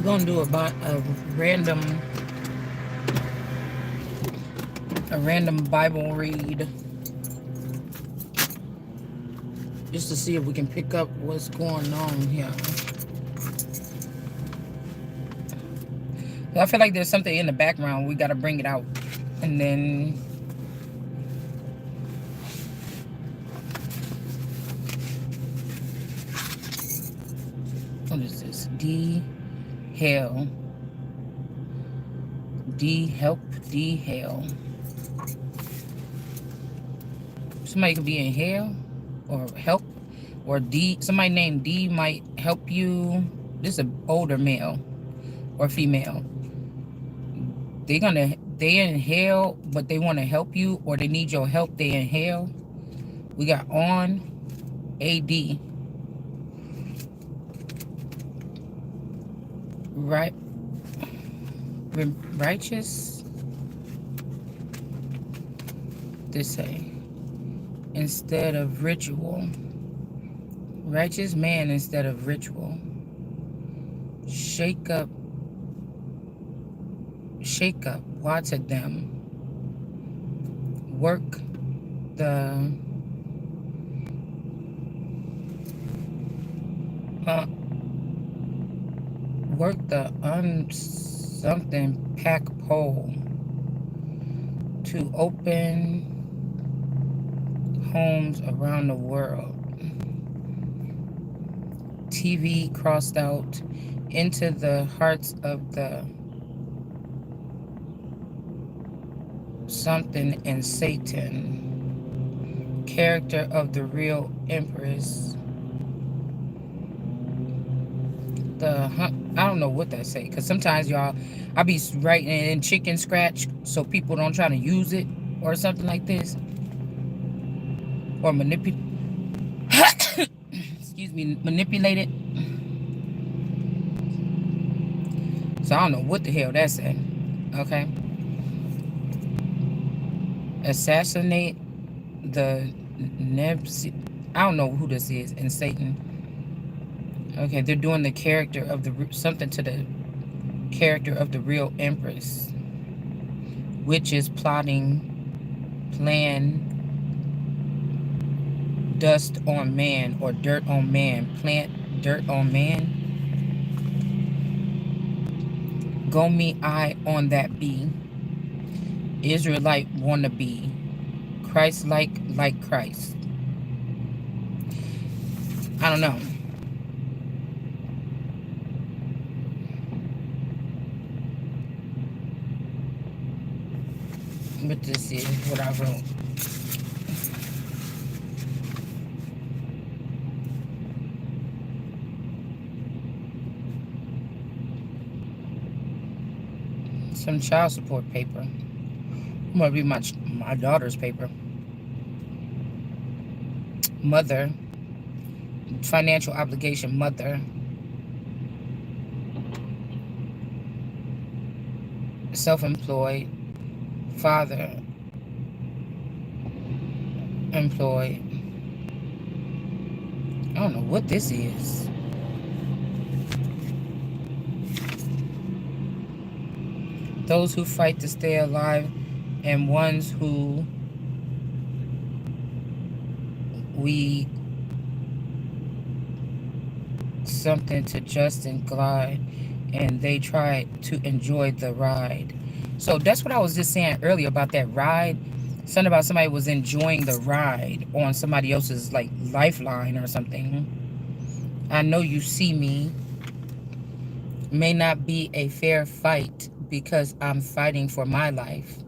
We're gonna do random a random Bible read just to see if we can pick up what's going on here. I feel like there's something in the background. We gotta bring it out, and then what is this? Hell. Help. Hell. Somebody could be in hell or help, or somebody named D might help you. This is an older male or female. They in hell, but they want to help you, or they need your help. They in hell. We got on AD. Right. Righteous. This say instead of ritual. Righteous man instead of ritual. Shake up. Lots of them. Work the something pack pole to open homes around the world. TV crossed out into the hearts of the something and Satan. Character of the real Empress. I don't know what that say, because sometimes y'all, I be writing it in chicken scratch so people don't try to use it or something like this, or manipulate it. So I don't know what the hell that say. Okay. Assassinate the I don't know who this is, and Satan. Okay, they're doing the character of something to the character of the real Empress, which is plan dust on man or dirt on man, plant dirt on man. Go me I on that be. Israelite wanna be. Christ like Christ. I don't know. But this is what I wrote. Some child support paper. Might be my daughter's paper. Mother. Financial obligation. Mother. Self-employed. Father. Employed. I don't know what this is. Those who fight to stay alive, and ones who we something to just and glide, and they try to enjoy the ride. So that's what I was just saying earlier about that ride. Something about somebody was enjoying the ride on somebody else's like lifeline or something. I know you see me. May not be a fair fight because I'm fighting for my life.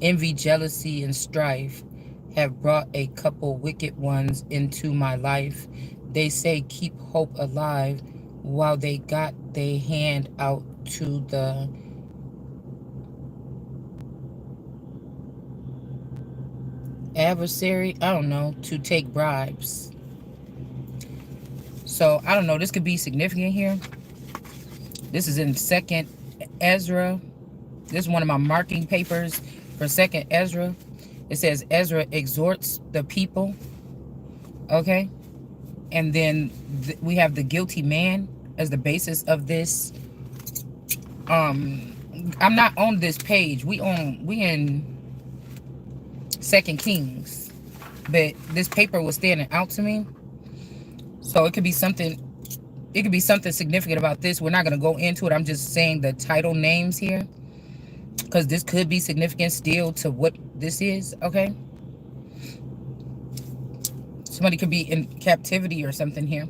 Envy, jealousy, and strife have brought a couple wicked ones into my life. They say keep hope alive while they got their hand out to the adversary, I don't know, to take bribes. So I don't know, this could be significant here. This is in 2nd Ezra. This is one of my marking papers for 2nd Ezra. It says Ezra exhorts the people. Okay. And then we have the guilty man as the basis of this I'm not on this page. We in Second Kings, but this paper was standing out to me. So it could be something. It could be something significant about this. We're not going to go into it. I'm just saying the title names here, because this could be significant still to what this is. Okay, somebody could be in captivity or something here.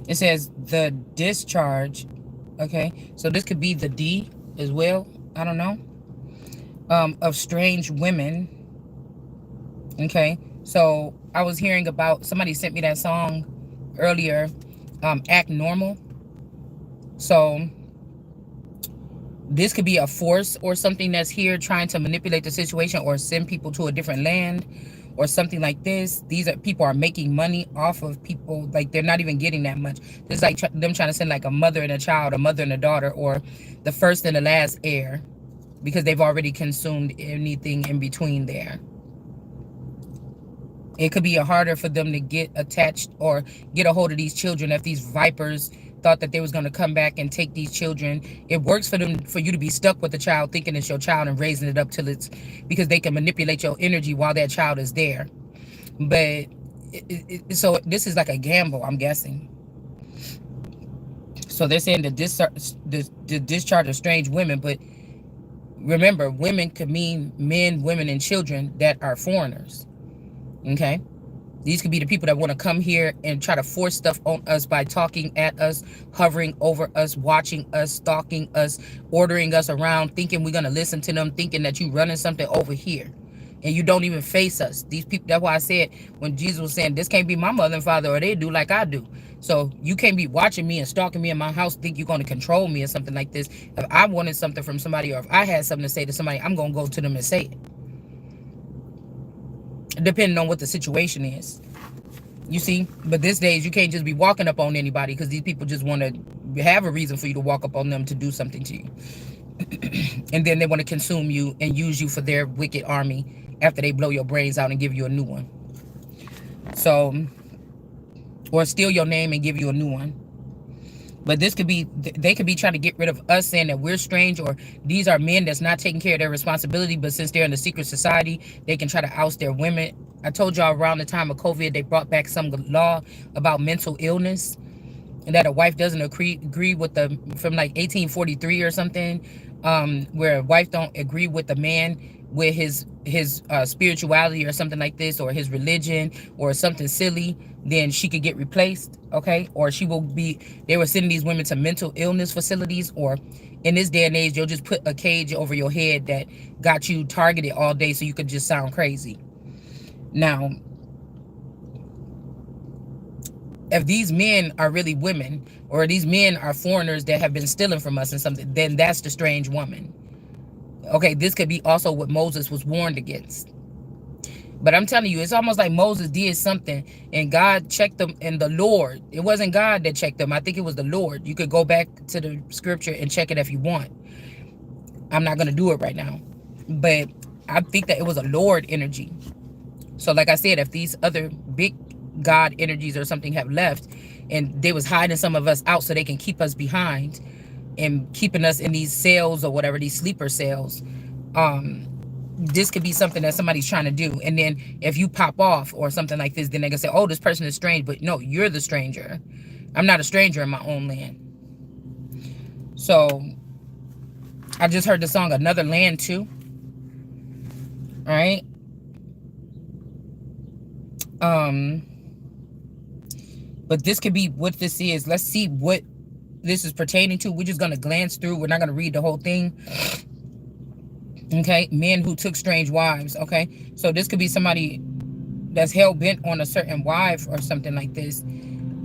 It says the discharge. Okay, so this could be the D as well. I don't know. Of strange women. Okay, so I was hearing about, somebody sent me that song earlier, Act Normal. So this could be a force or something that's here trying to manipulate the situation or send people to a different land or something like this. These are people are making money off of people, like they're not even getting that much. It's like them trying to send like a mother and a child, a mother and a daughter, or the first and the last heir, because they've already consumed anything in between there. It could be harder for them to get attached or get a hold of these children if these vipers thought that they was going to come back and take these children. It works for them, for you to be stuck with the child thinking it's your child and raising it up till it's, because they can manipulate your energy while that child is there. But so this is like a gamble, I'm guessing. So they're saying the discharge of strange women, but remember, women could mean men, women, and children that are foreigners. Okay, these could be the people that want to come here and try to force stuff on us by talking at us, hovering over us, watching us, stalking us, ordering us around, thinking we're going to listen to them, thinking that you running something over here and you don't even face us. These people, that's why I said when Jesus was saying, this can't be my mother and father, or they do like I do. So you can't be watching me and stalking me in my house, think you're going to control me or something like this. If I wanted something from somebody, or if I had something to say to somebody, I'm going to go to them and say it, depending on what the situation is. You see, but these days you can't just be walking up on anybody, because these people just want to have a reason for you to walk up on them to do something to you. And then they want to consume you and use you for their wicked army after they blow your brains out and give you a new one. So, or steal your name and give you a new one. But this could be, they could be trying to get rid of us, saying that we're strange, or these are men that's not taking care of their responsibility, but since they're in the secret society, they can try to oust their women. I told y'all around the time of COVID, they brought back some law about mental illness, and that a wife doesn't agree with the, from like 1843 or something, where a wife don't agree with the man with his spirituality or something like this, or his religion, or something silly, then she could get replaced. Okay, or she will be, they were sending these women to mental illness facilities, or in this day and age you'll just put a cage over your head that got you targeted all day so you could just sound crazy. Now, if these men are really women, or these men are foreigners that have been stealing from us and something, then that's the strange woman. Okay, this could be also what Moses was warned against. But I'm telling you, it's almost like Moses did something and God checked them, and the Lord, it wasn't God that checked them. I think it was the Lord. You could go back to the scripture and check it if you want. I'm not going to do it right now. But I think that it was a Lord energy. So like I said, if these other big God energies or something have left, and they was hiding some of us out so they can keep us behind and keeping us in these cells or whatever, these sleeper cells, this could be something that somebody's trying to do. And then if you pop off or something like this, then they can say, oh, this person is strange. But no, you're the stranger. I'm not a stranger in my own land. So I just heard the song Another Land too. All right. But this could be what this is. Let's see what this is pertaining to. We're just going to glance through. We're not going to read the whole thing. Okay. Men who took strange wives. Okay. So this could be somebody that's hell-bent on a certain wife or something like this.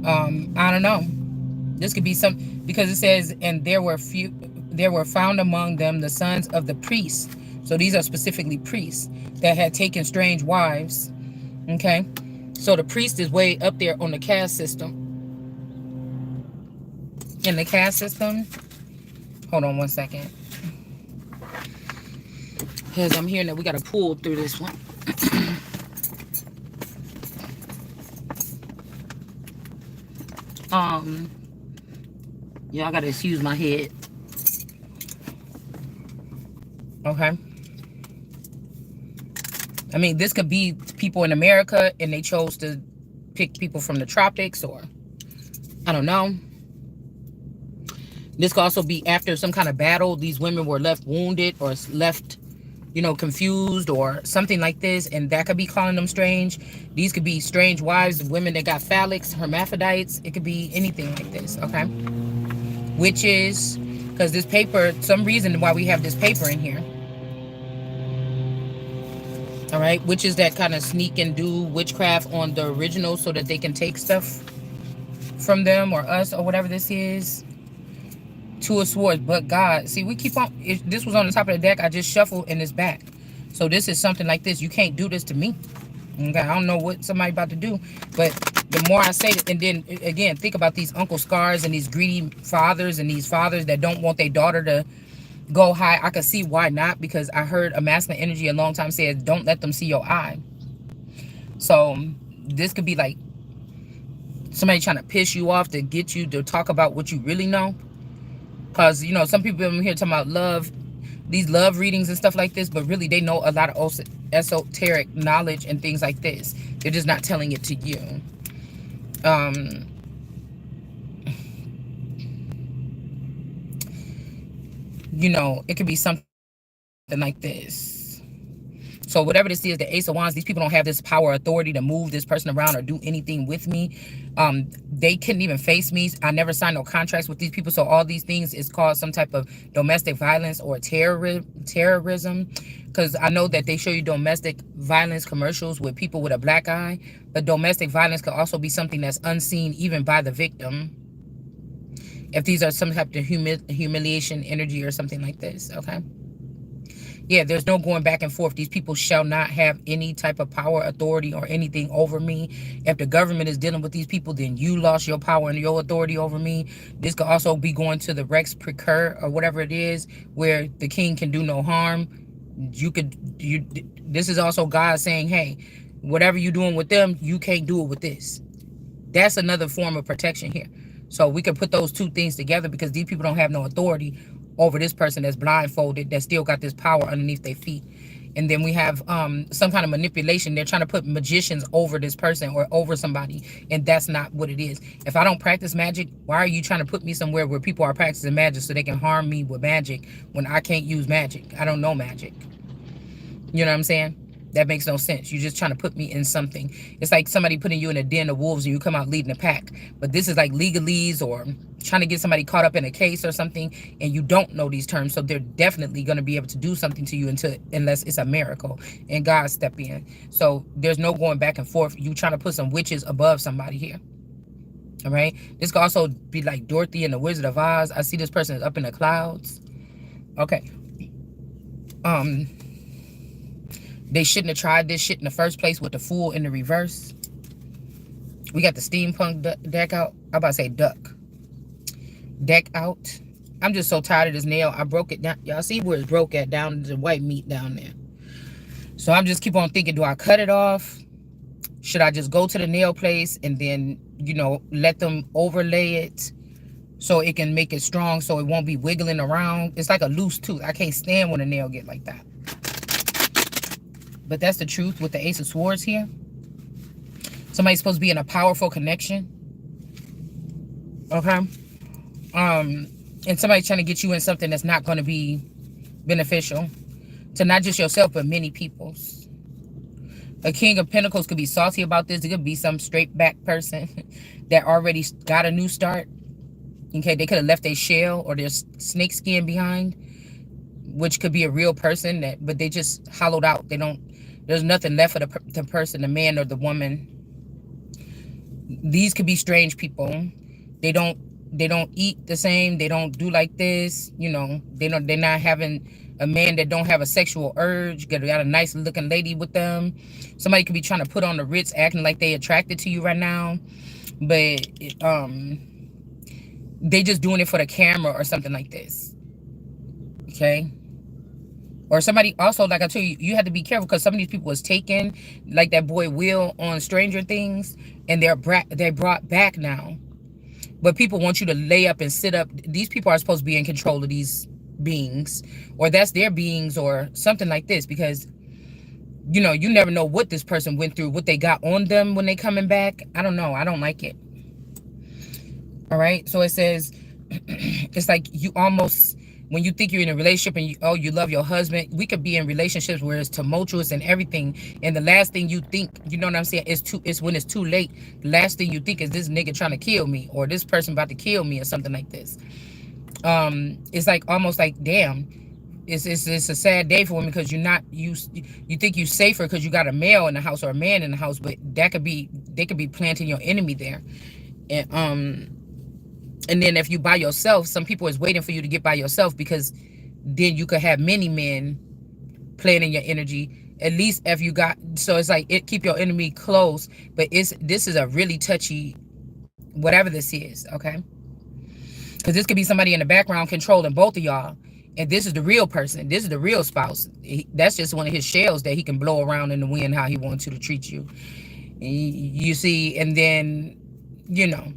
I don't know. This could be some, because it says, and there were found among them the sons of the priests. So these are specifically priests that had taken strange wives. Okay. So the priest is way up there on the caste system. In the caste system, hold on one second, because I'm hearing that we got to pull through this one. Y'all gotta excuse my head. Okay. I mean, this could be people in America and they chose to pick people from the tropics, or I don't know. This could also be after some kind of battle. These women were left wounded or left, confused or something like this. And that could be calling them strange. These could be strange wives, women that got phallics, hermaphrodites. It could be anything like this, okay? Witches, because this paper, some reason why we have this paper in here. All right, witches that kind of sneak and do witchcraft on the original so that they can take stuff from them or us or whatever this is. Two of Swords, but God. See, we keep on. If this was on the top of the deck, I just shuffled and it's back. So this is something like this. You can't do this to me. Okay, I don't know what somebody about to do, but the more I say it, and then again, think about these Uncle Scars and these greedy fathers and these fathers that don't want their daughter to go high. I can see why not, because I heard a masculine energy a long time says, don't let them see your eye. So this could be like somebody trying to piss you off to get you to talk about what you really know. Because, some people in here talking about love, these love readings and stuff like this, but really they know a lot of esoteric knowledge and things like this. They're just not telling it to you. It could be something like this. So whatever this is, the Ace of Wands, these people don't have this power or authority to move this person around or do anything with me. They couldn't even face me. I never signed no contracts with these people. So all these things is called some type of domestic violence or terrorism. Because I know that they show you domestic violence commercials with people with a black eye. But domestic violence could also be something that's unseen even by the victim. If these are some type of humiliation energy or something like this, okay? Yeah, there's no going back and forth. These people shall not have any type of power, authority, or anything over me. If the government is dealing with these people, then you lost your power and your authority over me. This could also be going to the Rex Precur or whatever it is, where the king can do no harm. This is also God saying, hey, whatever you're doing with them, you can't do it with this. That's another form of protection here. So we can put those two things together, because these people don't have no authority over this person that's blindfolded, that still got this power underneath their feet. And then we have some kind of manipulation. They're trying to put magicians over this person or over somebody, and that's not what it is. If I don't practice magic, why are you trying to put me somewhere where people are practicing magic so they can harm me with magic when I can't use magic? I don't know magic. You know what I'm saying? That makes no sense. You're just trying to put me in something. It's like somebody putting you in a den of wolves and you come out leading a pack. But this is like legalese or trying to get somebody caught up in a case or something, and you don't know these terms. So they're definitely going to be able to do something to you unless it's a miracle and God step in. So there's no going back and forth. You trying to put some witches above somebody here. All right. This could also be like Dorothy and the Wizard of Oz. I see this person is up in the clouds. Okay. They shouldn't have tried this shit in the first place with the Fool in the reverse. We got the steampunk deck out. I'm about to say duck. Deck out. I'm just so tired of this nail. I broke it down. Y'all see where it's broke at? Down the white meat down there. So I'm just keep on thinking, do I cut it off? Should I just go to the nail place and then, let them overlay it so it can make it strong so it won't be wiggling around? It's like a loose tooth. I can't stand when a nail get like that. But that's the truth with the Ace of Swords here. Somebody's supposed to be in a powerful connection. Okay? And somebody's trying to get you in something that's not going to be beneficial to not just yourself, but many people's. A King of Pentacles could be salty about this. It could be some straight back person that already got a new start. Okay? They could have left their shell or their snake skin behind, which could be a real person, but they just hollowed out. There's nothing left for the person, the man or the woman. These could be strange people. They don't eat the same. They don't do like this. They're not having a man that don't have a sexual urge. Got a nice looking lady with them. Somebody could be trying to put on the Ritz, acting like they attracted to you right now, but they just doing it for the camera or something like this. Okay. Or somebody also, like I told you, you have to be careful, because some of these people was taken, like that boy Will on Stranger Things, and they're brought back now. But people want you to lay up and sit up. These people are supposed to be in control of these beings, or that's their beings, or something like this. Because you never know what this person went through, what they got on them when they coming back. I don't know. I don't like it. All right. So it says, it's like you almost, when you think you're in a relationship and you love your husband, we could be in relationships where it's tumultuous and everything. And the last thing you think, you know what I'm saying, it's when it's too late. The last thing you think is this nigga trying to kill me, or this person about to kill me, or something like this. It's like almost like, damn, it's a sad day for him, because you think you safer because you got a male in the house or a man in the house, but they could be planting your enemy there. And then if you by yourself, some people is waiting for you to get by yourself, because then you could have many men playing in your energy. At least if you got, so it's like it keep your enemy close. But this is a really touchy, whatever this is, okay? Because this could be somebody in the background controlling both of y'all, and this is the real person. This is the real spouse. That's just one of his shells that he can blow around in the wind how he wants to treat you. You see, and then you know,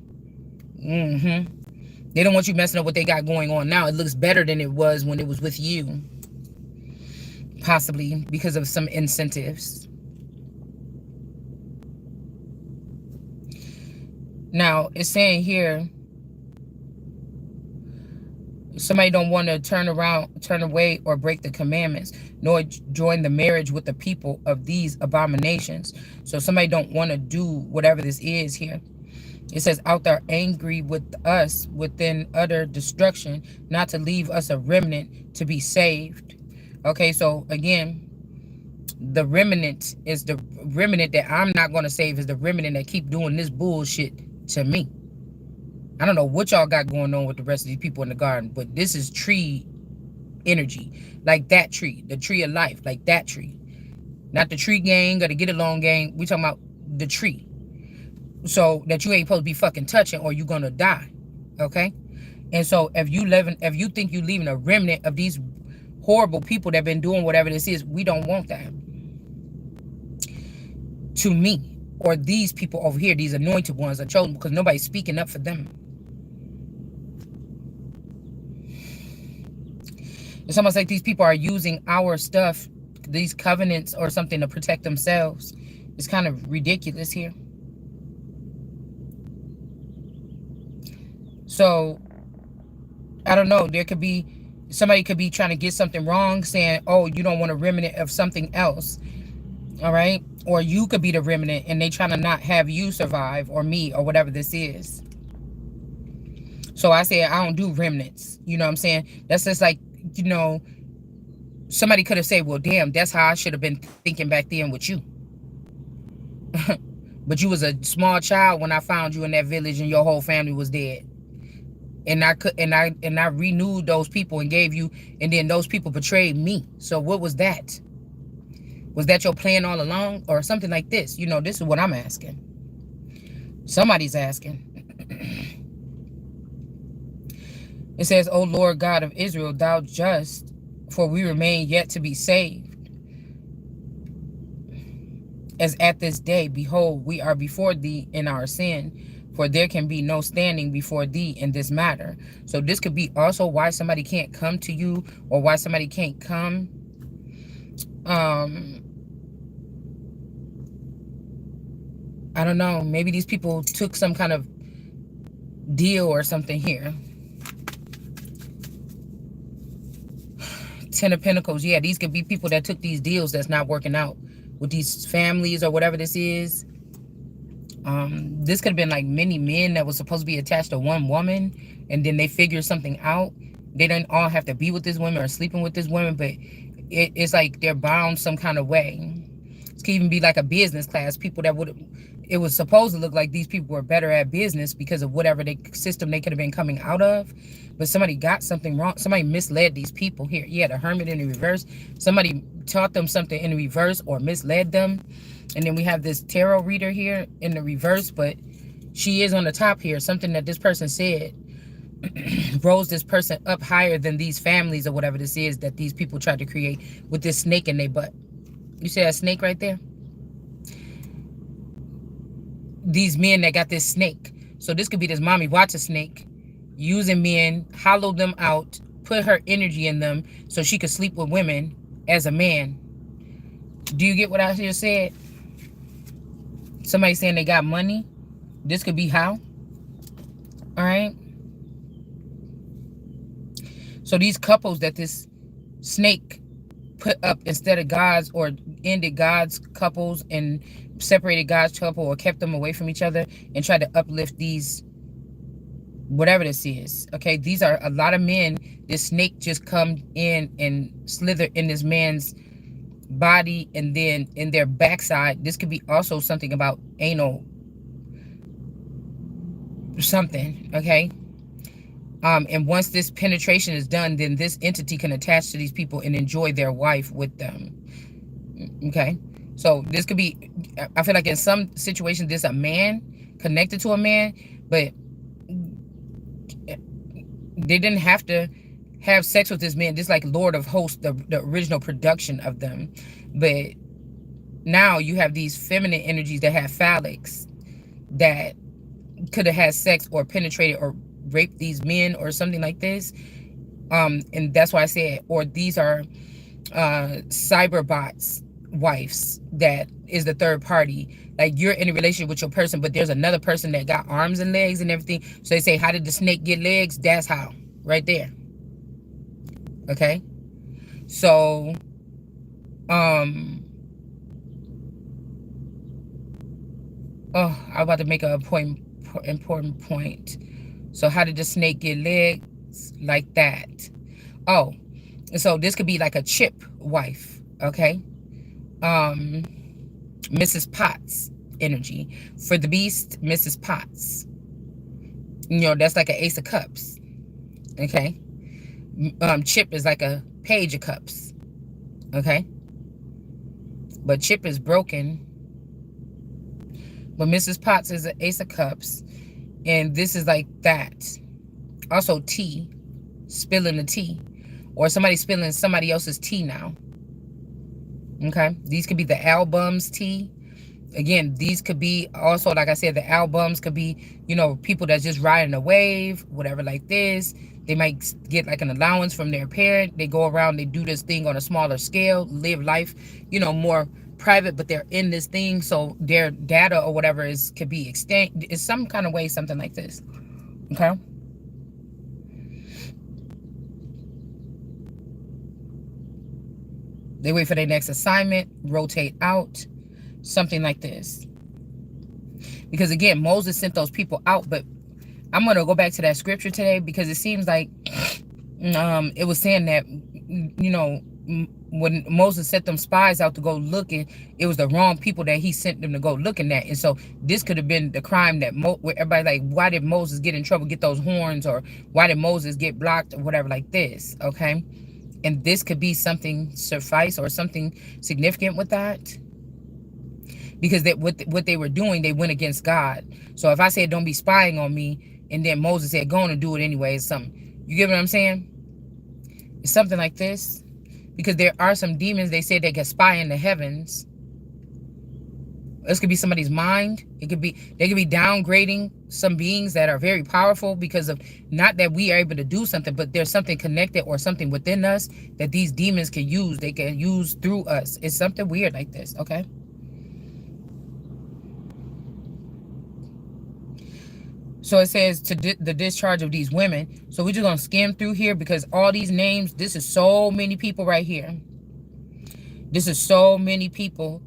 they don't want you messing up what they got going on now. It looks better than it was when it was with you, possibly because of some incentives. Now it's saying here, somebody don't want to turn away, or break the commandments, nor join the marriage with the people of these abominations. So somebody don't want to do whatever this is here. It says, out there angry with us within utter destruction, not to leave us a remnant to be saved. Okay, so again, the remnant is the remnant that I'm not going to save, is the remnant that keep doing this bullshit to me. I don't know what y'all got going on with the rest of these people in the garden, but this is tree energy. Like that tree, the tree of life, like that tree. Not the tree gang or the get along gang. We talking about the tree. So that you ain't supposed to be fucking touching, or you gonna die. Okay? And so if you think you leaving a remnant of these horrible people that been doing whatever this is, we don't want that. To me, or these people over here, these anointed ones are chosen, because nobody's speaking up for them. It's almost like these people are using our stuff, these covenants or something, to protect themselves. It's kind of ridiculous here. So, I don't know. Somebody could be trying to get something wrong, saying, oh, you don't want a remnant of something else. All right? Or you could be the remnant, and they trying to not have you survive, or me, or whatever this is. So I say I don't do remnants. You know what I'm saying? That's just like, somebody could have said, well, damn, that's how I should have been thinking back then with you. But you was a small child when I found you in that village, and your whole family was dead. And I renewed those people and gave you, and then those people betrayed me. So what was that? Was that your plan all along, or something like this? This is what I'm asking. Somebody's asking. It says, O Lord God of Israel, thou just, for we remain yet to be saved. As at this day, behold, we are before thee in our sin, for there can be no standing before thee in this matter. So this could be also why somebody can't come to you, or why somebody can't come. I don't know. Maybe these people took some kind of deal or something here. Ten of Pentacles. Yeah, these could be people that took these deals that's not working out with these families or whatever this is. This could have been like many men that was supposed to be attached to one woman, and then they figured something out. They didn't all have to be with this woman or sleeping with this woman, but it's like they're bound some kind of way. It could even be like a business class. People that it was supposed to look like these people were better at business because of whatever system they could have been coming out of. But somebody got something wrong. Somebody misled these people here. Yeah, the Hermit in the reverse. Somebody taught them something in the reverse or misled them. And then we have this tarot reader here in the reverse, but she is on the top here. Something that this person said rose this person up higher than these families or whatever this is that these people tried to create with this snake in their butt. You see that snake right there? These men that got this snake. So this could be this mommy watch a snake, using men, hollow them out, put her energy in them so she could sleep with women as a man. Do you get what I just said? Somebody saying they got money. This could be how. All right. So these couples that this snake put up instead of God's, or ended God's couples and separated God's couple or kept them away from each other and tried to uplift these, whatever this is. Okay, these are a lot of men. This snake just come in and slither in this man's body and then in their backside. This could be also something about anal something. Okay. And once this penetration is done, then this entity can attach to these people and enjoy their wife with them. Okay. So this could be, I feel like in some situations, this a man connected to a man, but they didn't have to have sex with this man. This like Lord of Hosts, the original production of them. But now you have these feminine energies that have phallics that could have had sex or penetrated or raped these men or something like this. And that's why I said, or these are cyberbots wives that is the third party. Like you're in a relationship with your person, but there's another person that got arms and legs and everything. So they say, how did the snake get legs? That's how. Right there. Okay. So I'm about to make an important point. So how did the snake get legs? Like that. Oh, so this could be like a chip wife. Okay. Mrs. Potts energy. For the beast, Mrs. Potts. You know, that's like an Ace of Cups. Okay. Chip is like a Page of Cups. Okay. But Chip is broken. But Mrs. Potts is an Ace of Cups. And this is like that. Also tea. Spilling the tea. Or somebody spilling somebody else's tea now. Okay. These could be the albums tea. Again, these could be also, like I said, the albums could be, you know, people that's just riding a wave, whatever like this. They might get like an allowance from their parent. They go around, they do this thing on a smaller scale, live life, you know, more private, but they're in this thing. So their data or whatever could be extinct. It's some kind of way, something like this. Okay. They wait for their next assignment, rotate out, something like this. Because again, Moses sent those people out, but I'm going to go back to that scripture today because it seems like it was saying that, you know, when Moses sent them spies out to go looking, it was the wrong people that he sent them to go looking at. And so this could have been the crime that where everybody like, why did Moses get in trouble, get those horns, or why did Moses get blocked or whatever like this. Okay. And this could be something suffice or something significant with that. Because what they were doing, they went against God. So if I said, don't be spying on me, and then Moses said, go on and do it anyway, it's something. You get what I'm saying? It's something like this. Because there are some demons, they say they can spy in the heavens. This could be somebody's mind. They could be downgrading some beings that are very powerful because of, not that we are able to do something, but there's something connected or something within us that these demons can use. They can use through us. It's something weird like this, okay? So it says to the discharge of these women. So we're just going to skim through here because all these names, this is so many people right here. This is so many people.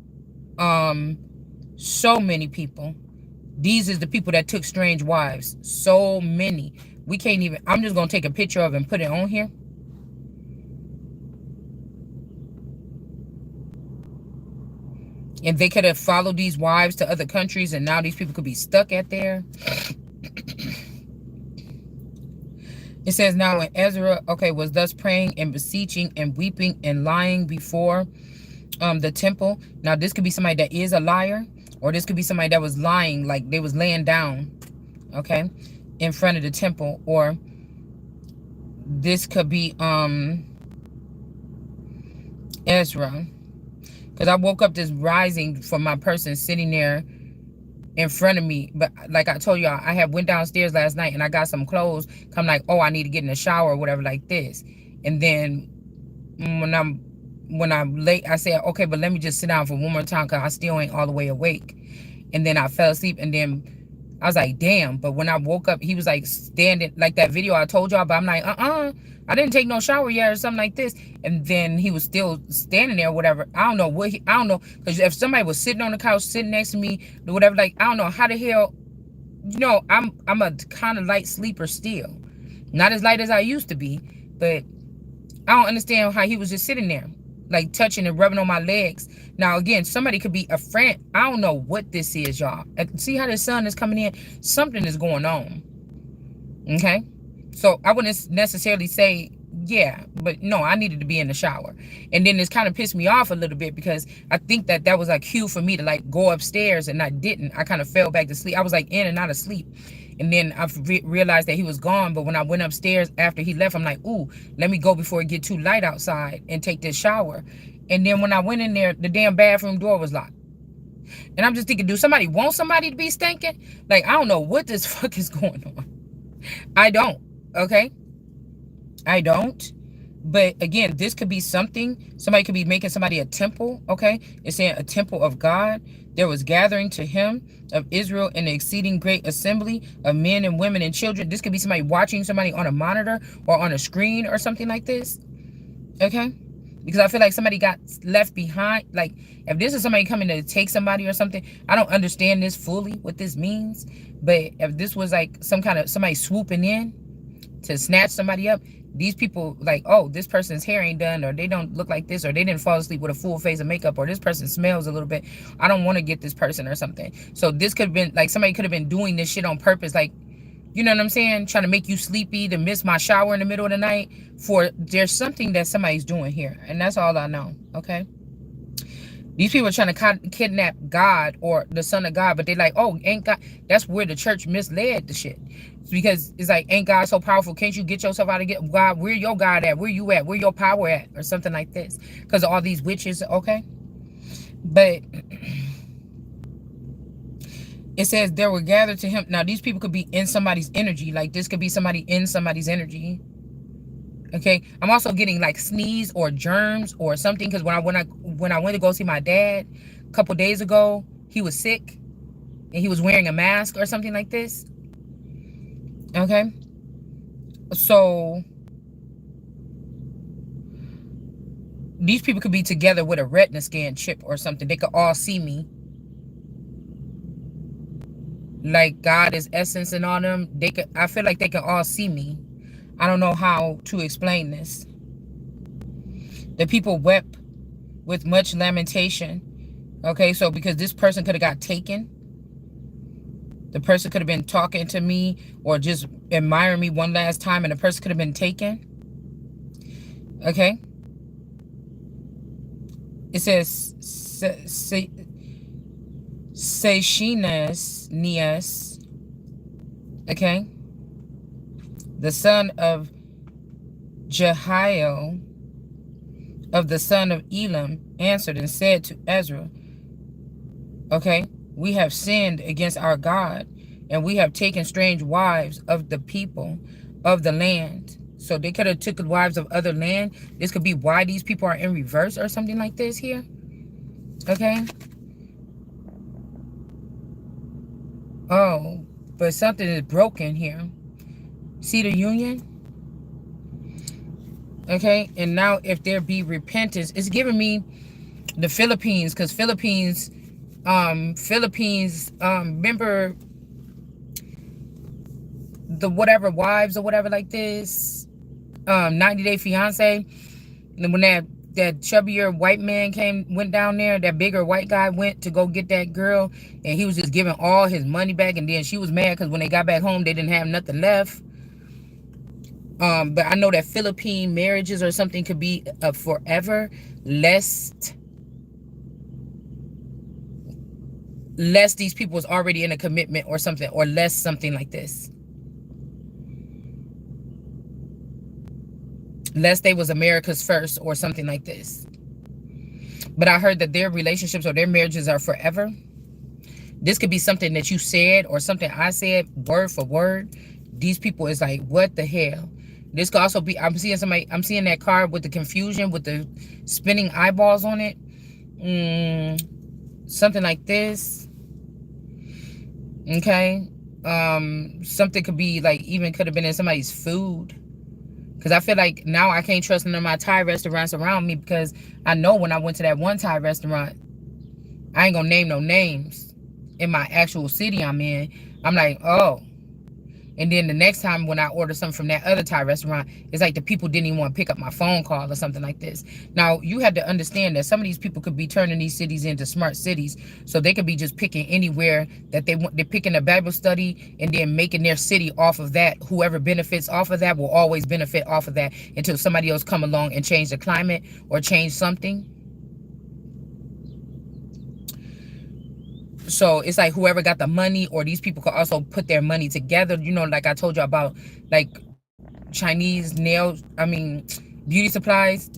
So many people. These is the people that took strange wives. So many. We can't even, I'm just going to take a picture of it and put it on here. And they could have followed these wives to other countries and now these people could be stuck at there. It says, now when Ezra, okay, was thus praying and beseeching and weeping and lying before the temple. Now this could be somebody that is a liar, or this could be somebody that was lying, like they was laying down, okay, in front of the temple. Or this could be Ezra. Because I woke up this rising from my person sitting there in front of me. But like I told y'all, I had went downstairs last night and I got some clothes. I'm like, oh, I need to get in the shower or whatever like this. And then when I'm late, I said, okay, but let me just sit down for one more time because I still ain't all the way awake. And then I fell asleep, and then I was like, damn. But when I woke up, he was like standing, like that video I told y'all, but I'm like, I didn't take no shower yet or something like this. And then he was still standing there or whatever. I don't know what I don't know. Because if somebody was sitting on the couch, sitting next to me, or whatever, like, I don't know how the hell, I'm a kind of light sleeper still. Not as light as I used to be, but I don't understand how he was just sitting there, like touching and rubbing on my legs. Now, again, somebody could be a friend. I don't know what this is, y'all. See how the sun is coming in? Something is going on. Okay? So I wouldn't necessarily say, yeah, but no, I needed to be in the shower. And then this kind of pissed me off a little bit because I think that was like cue for me to like go upstairs, and I didn't. I kind of fell back to sleep. I was like in and out of sleep. And then I realized that he was gone. But when I went upstairs after he left, I'm like, ooh, let me go before it get too light outside and take this shower. And then when I went in there, the damn bathroom door was locked. And I'm just thinking, do somebody want somebody to be stinking? Like, I don't know what this fuck is going on. I don't. Okay? I don't. But again, this could be something. Somebody could be making somebody a temple. Okay? It's saying a temple of God. There was gathering to him of Israel in an exceeding great assembly of men and women and children. This could be somebody watching somebody on a monitor or on a screen or something like this. Okay? Because I feel like somebody got left behind. Like, if this is somebody coming to take somebody or something, I don't understand this fully, what this means. But if this was like some kind of somebody swooping in to snatch somebody up, these people like, oh, this person's hair ain't done, or they don't look like this, or they didn't fall asleep with a full face of makeup, or this person smells a little bit. I don't want to get this person or something. So this could have been like somebody could have been doing this shit on purpose, like, you know what I'm saying? Trying to make you sleepy, to miss my shower in the middle of the night. There's something that somebody's doing here. And that's all I know. Okay? These people are trying to kidnap God or the Son of God. But they're like, oh, ain't God. That's where the church misled the shit. Because it's like, ain't God so powerful? Can't you get yourself out of God? Where your God at? Where you at? Where your power at? Or something like this. Because of all these witches. Okay? But it says there were gathered to him. Now, these people could be in somebody's energy. Like, this could be somebody in somebody's energy. Okay? I'm also getting, like, sneeze or germs or something. Because when I went to go see my dad a couple days ago, he was sick. And he was wearing a mask or something like this. Okay? So, these people could be together with a retina scan chip or something. They could all see me. Like God is essence and all them. I feel like they can all see me. I don't know how to explain this. The people wept with much lamentation. Okay, so because this person could have got taken. The person could have been talking to me or just admiring me one last time, and the person could have been taken. Okay. It says Nias, okay, the son of Jehiel, of the son of Elam, answered and said to Ezra, okay, we have sinned against our God, and we have taken strange wives of the people of the land. So they could have took wives of other land. This could be why these people are in reverse or something like this here. Okay. Oh, but something is broken here. See the union? Okay, and now if there be repentance, it's giving me the Philippines, because Philippines, remember the whatever wives or whatever like this, 90 Day Fiance, and when that chubbier white man went down there, that bigger white guy went to go get that girl, and he was just giving all his money back, and then she was mad because when they got back home, they didn't have nothing left. But I know that Philippine marriages or something could be forever, lest these people was already in a commitment or something, or less something like this. Lest they was America's first or something like this. But I heard that their relationships or their marriages are forever. This could be something that you said or something I said word for word. These people is like, what the hell? This could also be, I'm seeing that card with the confusion, with the spinning eyeballs on it. Something like this. Okay. Something could be like, even could have been in somebody's food. Because I feel like now I can't trust none of my Thai restaurants around me, because I know when I went to that one Thai restaurant, I ain't gonna name no names, in my actual city I'm in, I'm like, oh. And then the next time when I order something from that other Thai restaurant, it's like the people didn't even want to pick up my phone call or something like this. Now, you have to understand that some of these people could be turning these cities into smart cities. So they could be just picking anywhere that they want. They're picking a Bible study and then making their city off of that. Whoever benefits off of that will always benefit off of that until somebody else come along and change the climate or change something. So it's like whoever got the money, or these people could also put their money together. You know, like I told you about, like Chinese beauty supplies.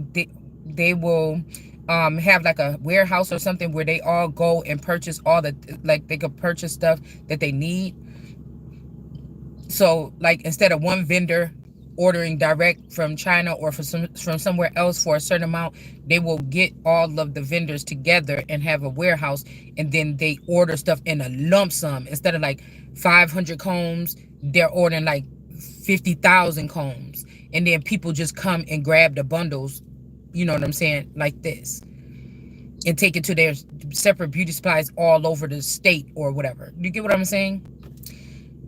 They will have like a warehouse or something where they all go and purchase all the, like they could purchase stuff that they need. So like instead of one vendor ordering direct from China or from somewhere else for a certain amount, they will get all of the vendors together and have a warehouse, and then they order stuff in a lump sum. Instead of like 500 combs, they're ordering like 50,000 combs, and then people just come and grab the bundles, you know what I'm saying, like this, and take it to their separate beauty supplies all over the state or whatever. You get what I'm saying?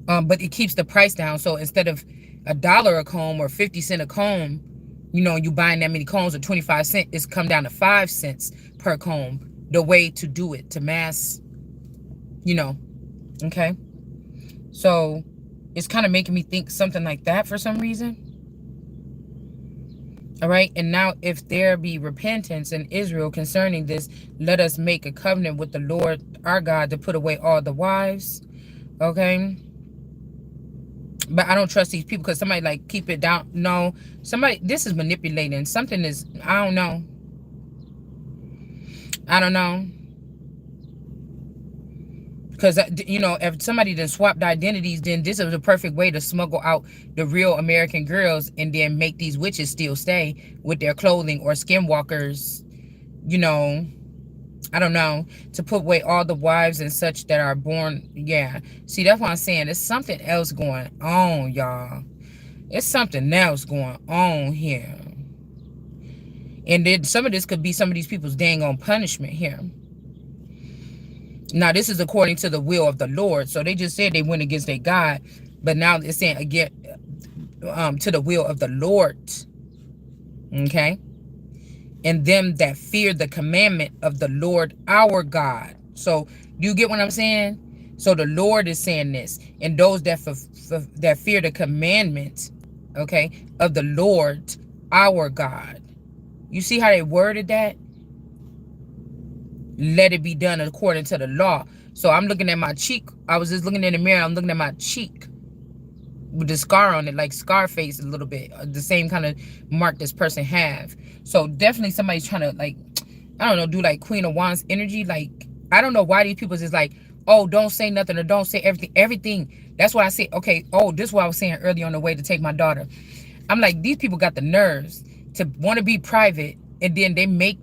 But it keeps the price down. So instead of $1 a comb or 50 cents a comb, you know, you buying that many combs at 25 cents, it's come down to 5 cents per comb. The way to do it, to mass, you know, okay? So it's kind of making me think something like that for some reason. All right, and now if there be repentance in Israel concerning this, let us make a covenant with the Lord our God to put away all the wives, okay? But I don't trust these people, because somebody like keep it down. No, somebody, this is manipulating. Something is, I don't know. I don't know. Because, you know, if somebody then swapped identities, then this is the perfect way to smuggle out the real American girls and then make these witches still stay with their clothing, or skinwalkers, you know. I don't know, to put away all the wives and such that are born. Yeah. See, that's what I'm saying. There's something else going on, y'all. It's something else going on here. And then some of this could be some of these people's dang on punishment here. Now, this is according to the will of the Lord. So they just said they went against their God. But now it's saying again, to the will of the Lord. Okay? And them that fear the commandment of the Lord our God. So you get what I'm saying? So the Lord is saying this. And those that that fear the commandment, okay, of the Lord our God. You see how they worded that? Let it be done according to the law. So I'm looking at my cheek. I was just looking in the mirror. I'm looking at my cheek with the scar on it, like Scarface a little bit, the same kind of mark this person have. So definitely somebody's trying to, like, I don't know, do like Queen of Wands energy. Like, I don't know why these people is like, oh, don't say nothing or don't say everything. That's why I say, okay, oh, this is what I was saying earlier on the way to take my daughter. I'm like, these people got the nerves to want to be private, and then they make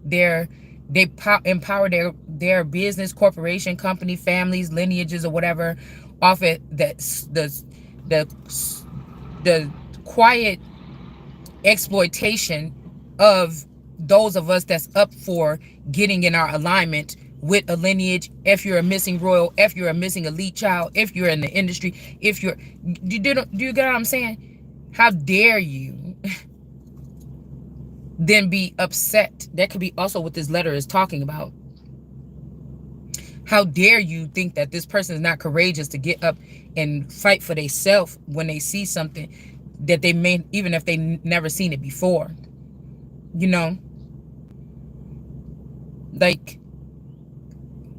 empower their business, corporation, company, families, lineages, or whatever, off at the quiet exploitation of those of us that's up for getting in our alignment with a lineage. If you're a missing royal, if you're a missing elite child, if you're in the industry, if you're, do you get what I'm saying? How dare you then be upset? That could be also what this letter is talking about. How dare you think that this person is not courageous to get up and fight for themselves when they see something that they may, even if they never seen it before, you know? Like,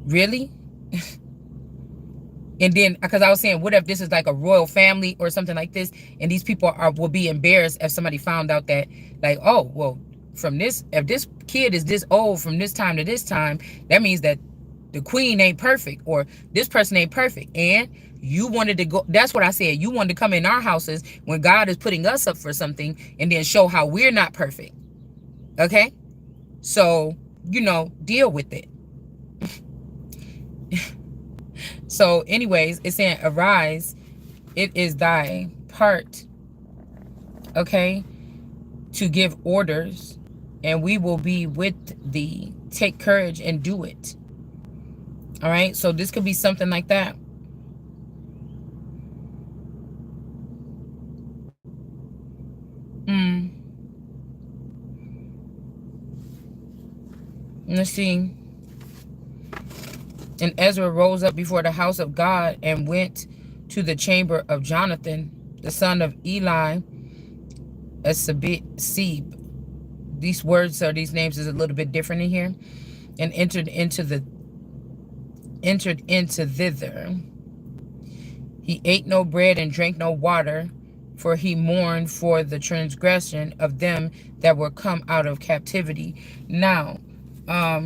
really? And then, because I was saying, what if this is like a royal family or something like this, and these people will be embarrassed if somebody found out that, like, oh, well, from this, if this kid is this old from this time to this time, that means that the queen ain't perfect, or this person ain't perfect. And you wanted to go, that's what I said. You wanted to come in our houses when God is putting us up for something and then show how we're not perfect. Okay? So, deal with it. So, anyways, it's saying, arise, it is thy part, okay, to give orders, and we will be with thee. Take courage and do it. All right, so this could be something like that. Let's see. And Ezra rose up before the house of God and went to the chamber of Jonathan, the son of Eli, as Seb. These words or these names is a little bit different in here. And entered into thither. He ate no bread and drank no water, for he mourned for the transgression of them that were come out of captivity. Now, I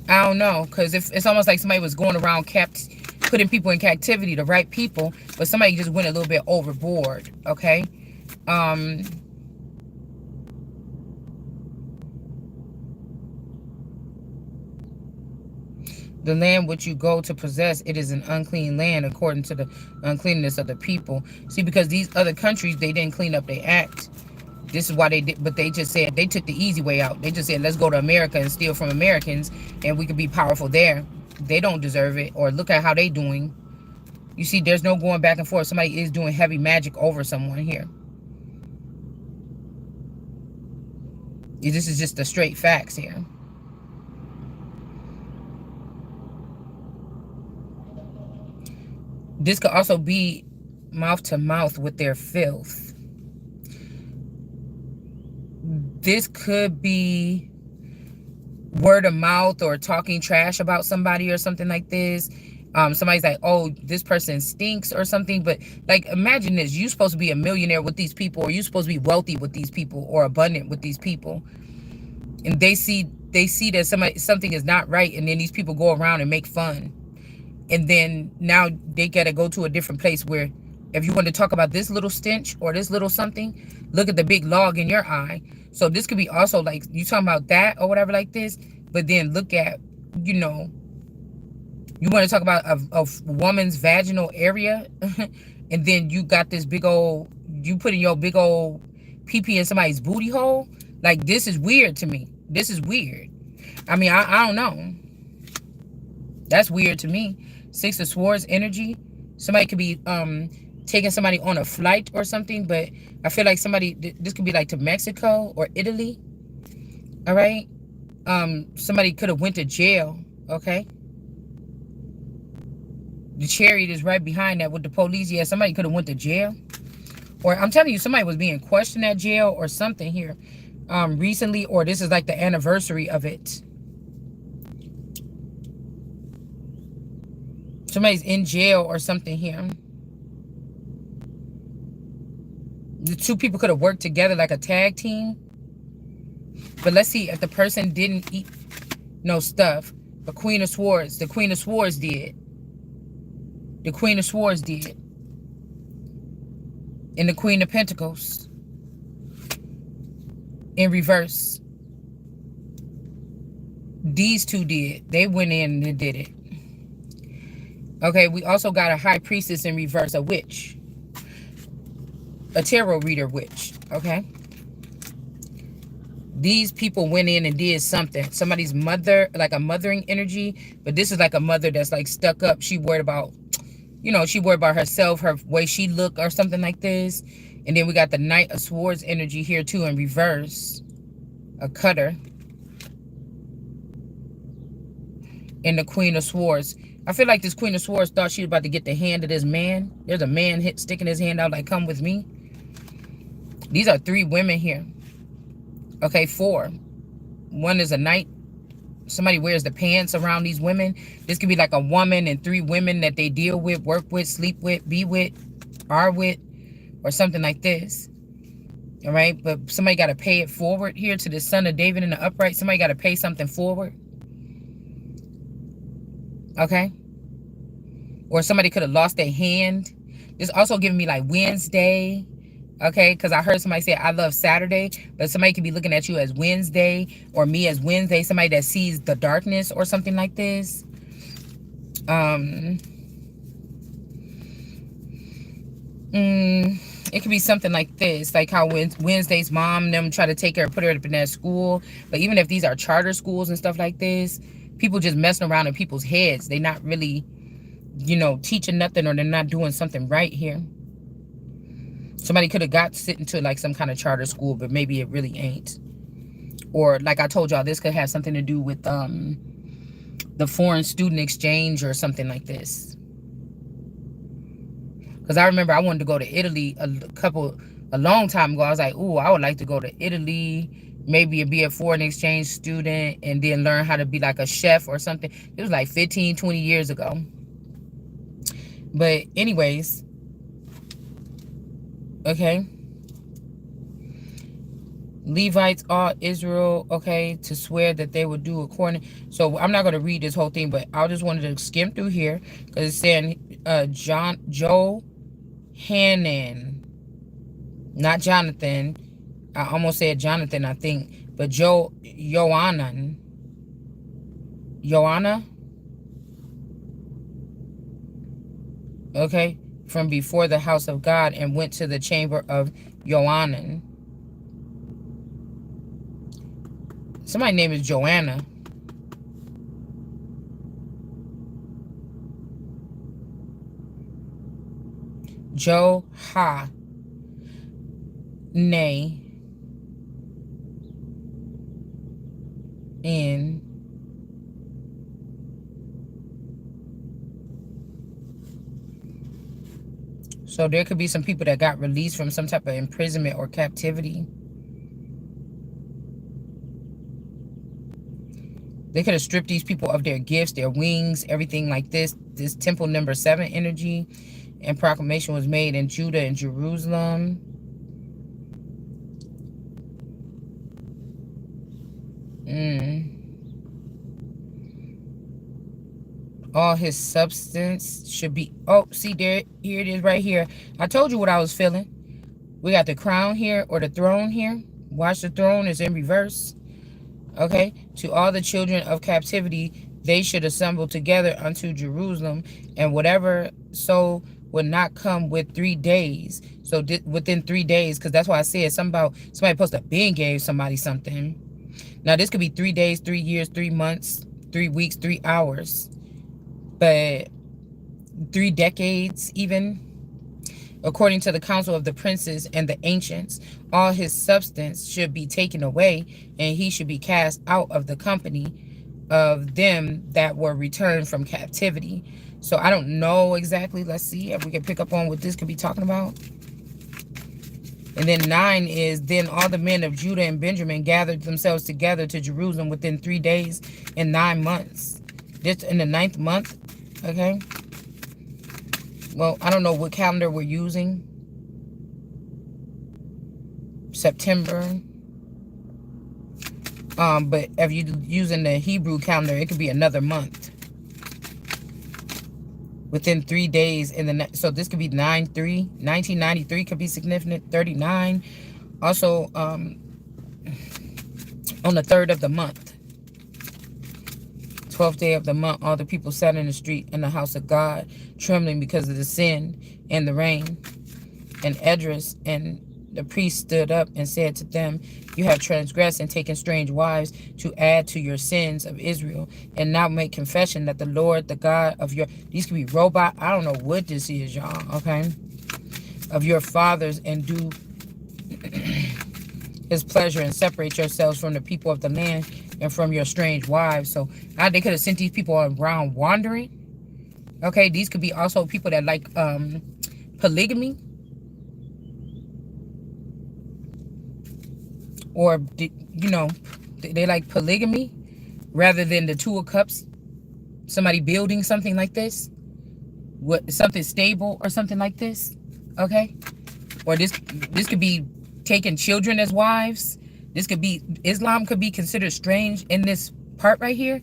don't know, because if it's almost like somebody was going around putting people in captivity, the right people, but somebody just went a little bit overboard. Okay. The land which you go to possess, it is an unclean land according to the uncleanness of the people. See, because these other countries, they didn't clean up their act. This is why they did, but they just said, they took the easy way out. They just said, let's go to America and steal from Americans and we could be powerful there. They don't deserve it. Or look at how they doing. You see, there's no going back and forth. Somebody is doing heavy magic over someone here. This is just the straight facts here. This could also be mouth to mouth with their filth. This could be word of mouth or talking trash about somebody or something like this. Somebody's like, oh, this person stinks or something. But like, imagine this. You're supposed to be a millionaire with these people, or you're supposed to be wealthy with these people, or abundant with these people. And they see that something is not right. And then these people go around and make fun. And then now they got to go to a different place where if you want to talk about this little stench or this little something, look at the big log in your eye. So this could be also like you talking about that or whatever like this. But then look at, you want to talk about a woman's vaginal area. And then you got this big old, you put in your big old pee-pee in somebody's booty hole. Like, this is weird to me. This is weird. I mean, I don't know. That's weird to me. Six of Swords energy. Somebody could be taking somebody on a flight or something, but I feel like this could be like to Mexico or Italy. All right. Somebody could have went to jail. Okay. The chariot is right behind that with the police. Yeah, somebody could have went to jail. Or I'm telling you, somebody was being questioned at jail or something here recently, or this is like the anniversary of it. Somebody's in jail or something here. The two people could have worked together like a tag team. But let's see if the person didn't eat no stuff. The Queen of Swords. The Queen of Swords did. The Queen of Swords did. And the Queen of Pentacles. In reverse. These two did. They went in and did it. Okay, we also got a High Priestess in reverse, a witch. A tarot reader witch, okay? These people went in and did something. Somebody's mother, like a mothering energy, but this is like a mother that's like stuck up. She worried about, she worried about herself, her way she looked or something like this. And then we got the Knight of Swords energy here too in reverse. A cutter. And the Queen of Swords. I feel like this Queen of Swords thought she was about to get the hand of this man. There's a man sticking his hand out like, come with me. These are 3 women here. Okay, 4. One is a knight. Somebody wears the pants around these women. This could be like a woman and 3 women that they deal with, work with, sleep with, be with, are with, or something like this. All right, but somebody got to pay it forward here to the Son of David in the upright. Somebody got to pay something forward. Okay. Or somebody could have lost their hand. This also giving me like Wednesday. Okay, because I heard somebody say I love Saturday, but somebody could be looking at you as Wednesday, or me as Wednesday, somebody that sees the darkness or something like this. Um it could be something like this, like how Wednesday's mom and them try to take her, put her up in that school. But even if these are charter schools and stuff like this, people just messing around in people's heads. They not really, teaching nothing, or they're not doing something right here. Somebody could have got sent into like some kind of charter school, but maybe it really ain't. Or like I told y'all, this could have something to do with the foreign student exchange or something like this. Because I remember I wanted to go to Italy a long time ago. I was like, ooh, I would like to go to Italy, maybe be a foreign exchange student, and then learn how to be like a chef or something. It was like 15, 20 years ago. But anyways, okay. Levites, all Israel, okay, to swear that they would do according. So I'm not going to read this whole thing, but I just wanted to skim through here because it's saying Joe Hanan, not Jonathan. I almost said Jonathan, I think, but Joanna, okay, from before the house of God and went to the chamber of Johanan. Somebody's name is Joanna. Nay. In. So there could be some people that got released from some type of imprisonment or captivity. They could have stripped these people of their gifts, their wings, everything like this. This temple number 7 energy. And proclamation was made in Judah and Jerusalem. All his substance should be... Oh, see there. Here it is right here. I told you what I was feeling. We got the crown here, or the throne here. Watch, the throne is in reverse. Okay, to all the children of captivity, they should assemble together unto Jerusalem, and whatever so would not come with 3 days. So within 3 days, because that's why I said something about somebody supposed to been gave somebody something. Now this could be 3 days, 3 years, 3 months, 3 weeks, 3 hours, but 3 decades even. According to the counsel of the princes and the ancients, all his substance should be taken away, and he should be cast out of the company of them that were returned from captivity. So I don't know exactly. Let's see if we can pick up on what this could be talking about. And then 9 is, then all the men of Judah and Benjamin gathered themselves together to Jerusalem within 3 days and 9 months. This in the 9th month, okay? Well, I don't know what calendar we're using. September. But if you're using the Hebrew calendar, it could be another month. Within 3 days in the so this could be 9/3. 1993 could be significant. 39. Also, on the 3rd of the month. 12th day of the month, all the people sat in the street in the house of God, trembling because of the sin and the rain. And Esdras and the priest stood up and said to them, you have transgressed and taken strange wives to add to your sins of Israel, and now make confession that the Lord, the God of your... These could be robot. I don't know what this is, y'all, okay? Of your fathers, and do his pleasure, and separate yourselves from the people of the land and from your strange wives. So they could have sent these people around wandering. Okay, these could be also people that like polygamy, or they like polygamy rather than the 2 of Cups. Somebody building something like this, something stable or something like this. Okay, or this could be taking children as wives. This could be, Islam could be considered strange in this part right here.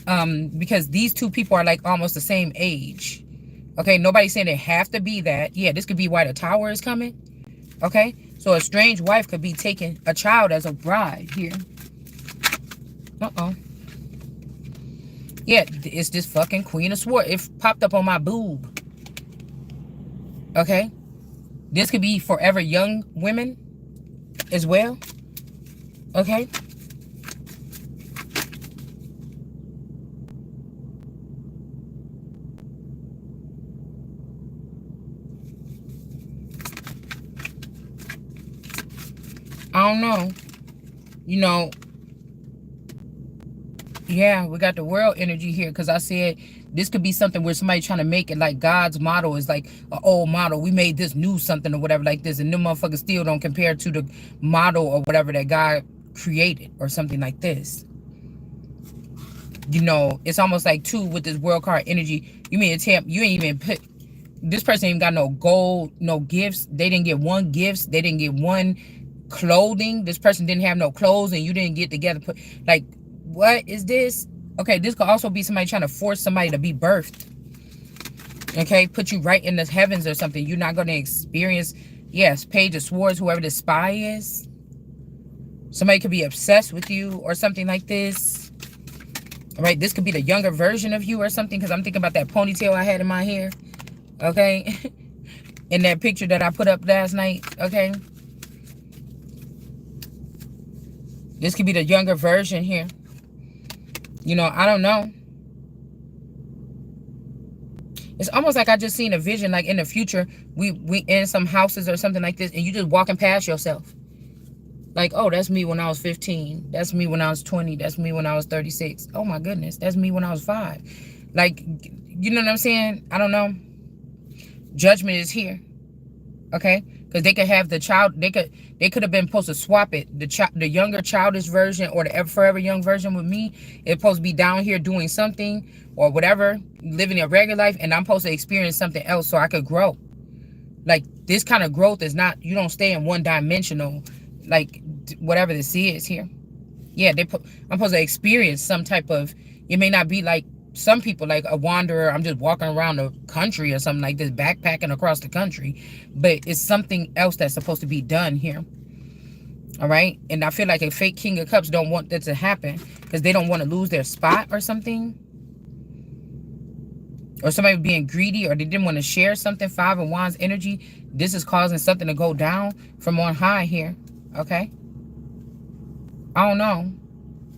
Because these two people are like almost the same age. Okay, nobody's saying they have to be that. Yeah, this could be why the tower is coming. Okay, so a strange wife could be taking a child as a bride here. Yeah, it's this fucking Queen of Swords. It popped up on my boob. Okay, this could be forever young women as well. Okay. I don't know. You know, yeah, we got the world energy here because I said this could be something where somebody trying to make it like God's model is like an old model. We made this new something or whatever like this, and them motherfuckers still don't compare to the model or whatever that God created or something like this. You know, it's almost like too with this world card energy. You mean to tell you ain't even put this person ain't got no gold, no gifts. They didn't get one gifts. They didn't get one clothing. This person didn't have no clothes, and you didn't get together. Put like, what is this? Okay, this could also be somebody trying to force somebody to be birthed. Okay, put you right in the heavens or something. You're not going to experience. Yes, Page of Swords, whoever the spy is. Somebody could be obsessed with you or something like this. All right, this could be the younger version of you or something, because I'm thinking about that ponytail I had in my hair. Okay, in that picture that I put up last night. Okay, this could be the younger version here. You know, I don't know. It's almost like I just seen a vision, like in the future, we in some houses or something like this, and you just walking past yourself. Like, oh, that's me when I was 15. That's me when I was 20. That's me when I was 36. Oh my goodness, that's me when I was 5. Like, you know what I'm saying? I don't know. Judgment is here. Okay, because they could have the child. They could have been supposed to swap it. The younger childish version or the forever young version with me. It's supposed to be down here doing something or whatever, living a regular life, and I'm supposed to experience something else so I could grow. Like, this kind of growth is not. You don't stay in one dimensional. Like, whatever this is here. Yeah, I'm supposed to experience some type of. It may not be like some people, like a wanderer. I'm just walking around the country or something like this, backpacking across the country. But it's something else that's supposed to be done here. All right. And I feel like a fake King of Cups don't want that to happen because they don't want to lose their spot or something. Or somebody being greedy, or they didn't want to share something. 5 of Wands energy. This is causing something to go down from on high here. Okay. I don't know.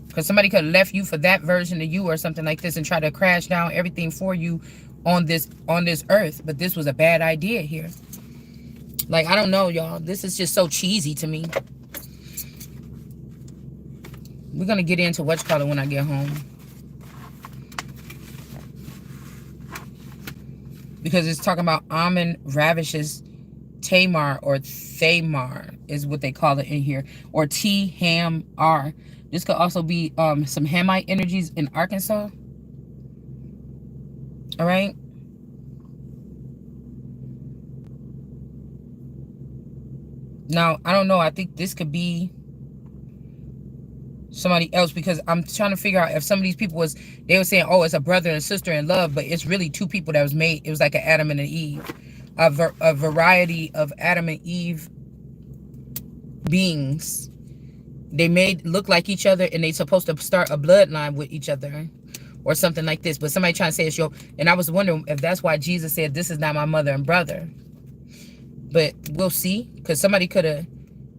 Because somebody could have left you for that version of you or something like this and try to crash down everything for you on this earth. But this was a bad idea here. Like, I don't know, y'all. This is just so cheesy to me. We're going to get into what's called when I get home. Because it's talking about Amun ravishes Tamar, or Thamar is what they call it in here. Or T-Ham-R. This could also be some Hamite energies in Arkansas. All right. Now, I don't know. I think this could be somebody else, because I'm trying to figure out if some of these people they were saying, oh, it's a brother and sister in love, but it's really 2 people that was made. It was like an Adam and an Eve. A variety of Adam and Eve beings. They made look like each other, and they supposed to start a bloodline with each other or something like this. But somebody trying to say it's your, and I was wondering if that's why Jesus said, this is not my mother and brother. But we'll see, because somebody could have,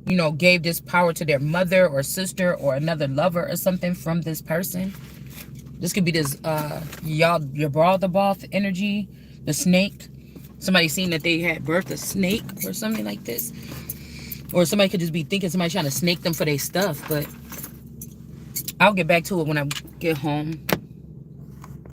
you know, gave this power to their mother or sister or another lover or something from this person. This could be this your Balth energy, the snake. Somebody seen that they had birthed a snake or something like this. Or somebody could just be thinking somebody trying to snake them for their stuff. But I'll get back to it when I get home.